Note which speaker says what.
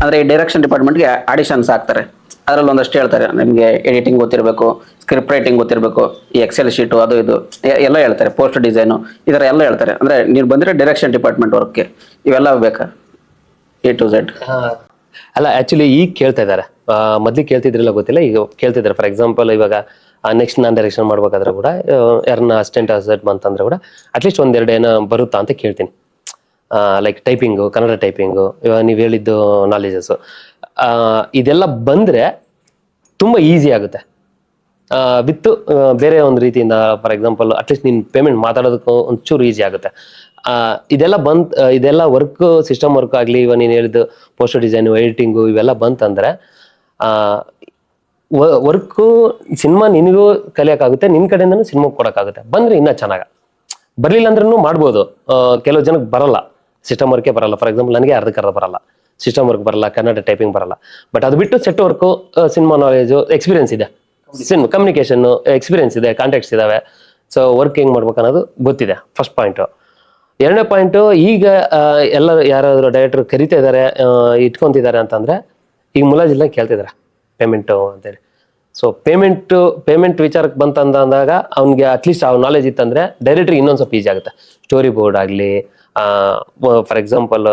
Speaker 1: ಅಂದರೆ ಈ direction ಡಿಪಾರ್ಟ್ಮೆಂಟ್ಗೆ auditions ಹಾಕ್ತಾರೆ. ಅದರಲ್ಲಿ ಒಂದಷ್ಟು ಹೇಳ್ತಾರೆ, ನಿಮಗೆ ಎಡಿಟಿಂಗ್ ಗೊತ್ತಿರಬೇಕು, ಸ್ಕ್ರಿಪ್ಟ್ ರೈಟಿಂಗ್ ಗೊತ್ತಿರಬೇಕು, ಈ ಎಕ್ಸೆಲ್ ಶೀಟು ಅದು ಇದು ಎಲ್ಲ ಹೇಳ್ತಾರೆ, ಪೋಸ್ಟ್ ಡಿಸೈನು ಈ ಥರ ಎಲ್ಲ ಹೇಳ್ತಾರೆ. ಅಂದರೆ ನೀವು ಬಂದರೆ ಡೈರೆಕ್ಷನ್ ಡಿಪಾರ್ಟ್ಮೆಂಟ್ ವರ್ಕ್ಗೆ ಇವೆಲ್ಲ ಬೇಕಾ A to Z?
Speaker 2: ಅಲ್ಲ ಆಕ್ಚುಲಿ ಈಗ ಕೇಳ್ತಾ ಇದ್ದಾರೆ, ಮೊದ್ಲಿಗೆ ಕೇಳ್ತಿದ್ರಿಲ್ಲ ಗೊತ್ತಿಲ್ಲ, ಈಗ ಕೇಳ್ತಿದ್ದಾರೆ. ಫಾರ್ ಎಕ್ಸಾಂಪಲ್ ಇವಾಗ ನೆಕ್ಸ್ಟ್ ನಾನು ಡೈರೆಕ್ಷನ್ ಮಾಡ್ಬೇಕಾದ್ರೆ ಕೂಡ ಯಾರನ್ನ ಅಸಿಸ್ಟೆಂಟ್ ಬಂತಂದ್ರೆ ಕೂಡ ಅಟ್ಲೀಸ್ಟ್ ಒಂದೆರಡು ಏನೋ ಬರುತ್ತಾ ಅಂತ ಕೇಳ್ತೀನಿ. ಲೈಕ್ ಟೈಪಿಂಗು, ಕನ್ನಡ ಟೈಪಿಂಗು, ಇವಾಗ ನೀವು ಹೇಳಿದ್ದು ನಾಲೆಜಸ್, ಇದೆಲ್ಲ ಬಂದ್ರೆ ತುಂಬಾ ಈಸಿ ಆಗುತ್ತೆ. ವಿತ್ ಬೇರೆ ಒಂದು ರೀತಿಯಿಂದ ಫಾರ್ ಎಕ್ಸಾಂಪಲ್ ಅಟ್ಲೀಸ್ಟ್ ನೀನು ಪೇಮೆಂಟ್ ಮಾತಾಡೋದಕ್ಕೂ ಒಂಚೂರು ಈಸಿ ಆಗುತ್ತೆ. ಇದೆಲ್ಲ ವರ್ಕ್, ಸಿಸ್ಟಮ್ ವರ್ಕ್ ಆಗಲಿ, ಇವಾಗ ನೀನು ಹೇಳಿದ್ದು ಪೋಸ್ಟರ್ ಡಿಸೈನು, ಎಡಿಟಿಂಗು ಇವೆಲ್ಲ ಬಂತಂದ್ರೆ ವರ್ಕು ಸಿನಿಮಾ ನಿನಗೂ ಕಲಿಯೋಕ್ಕಾಗುತ್ತೆ, ನಿನ್ನ ಕಡೆಯಿಂದನೂ ಸಿನಿಮಾ ಕೊಡೋಕ್ಕಾಗುತ್ತೆ. ಬಂದ್ರೆ ಇನ್ನೂ ಚೆನ್ನಾಗ, ಬರಲಿಲ್ಲ ಅಂದ್ರೂ ಮಾಡ್ಬೋದು. ಕೆಲವು ಜನಕ್ಕೆ ಬರಲ್ಲ, ಸಿಸ್ಟಮ್ ವರ್ಕೇ ಬರಲ್ಲ. ಫಾರ್ ಎಕ್ಸಾಂಪಲ್ ನನಗೆ ಅರ್ಧಕ್ಕರ್ಧ ಬರಲ್ಲ, ಸಿಸ್ಟಮ್ ವರ್ಕ್ ಬರಲ್ಲ, ಕನ್ನಡ ಟೈಪಿಂಗ್ ಬರಲ್ಲ. ಬಟ್ ಅದು ಬಿಟ್ಟು set work, cinema knowledge, experience ಇದೆ, ಕಮ್ಯುನಿಕೇಶನ್ ಎಕ್ಸ್ಪೀರಿಯನ್ಸ್ ಇದೆ, ಕಾಂಟ್ಯಾಕ್ಟ್ಸ್ ಇದಾವೆ. ಸೊ ವರ್ಕ್ ಹೆಂಗ್ ಮಾಡ್ಬೇಕು ಅನ್ನೋದು ಗೊತ್ತಿದೆ, ಫಸ್ಟ್ ಪಾಯಿಂಟು. ಎರಡನೇ ಪಾಯಿಂಟು, ಈಗ ಎಲ್ಲ ಯಾರಾದರೂ ಡೈರೆಕ್ಟರ್ ಕರಿತಾ ಇದ್ದಾರೆ, ಇಟ್ಕೊಂತಿದ್ದಾರೆ ಅಂತಂದ್ರೆ ಈಗ ಮುಲಾಜಿಲ್ಲ ಕೇಳ್ತಿದ್ದಾರೆ ಪೇಮೆಂಟು ಅಂತೇಳಿ. ಸೊ ಪೇಮೆಂಟ್ ವಿಚಾರಕ್ಕೆ ಬಂತಂದಾಗ ಅವ್ನಿಗೆ ಅಟ್ಲೀಸ್ಟ್ ಆ ನಾಲೆಜ್ ಇತ್ತಂದ್ರೆ ಡೈರೆಕ್ಟ್ರಿಗೆ ಇನ್ನೊಂದು ಸ್ವಲ್ಪ ಈಸಿ ಆಗುತ್ತೆ. ಸ್ಟೋರಿ ಬೋರ್ಡ್ ಆಗಲಿ, ಫಾರ್ ಎಕ್ಸಾಂಪಲ್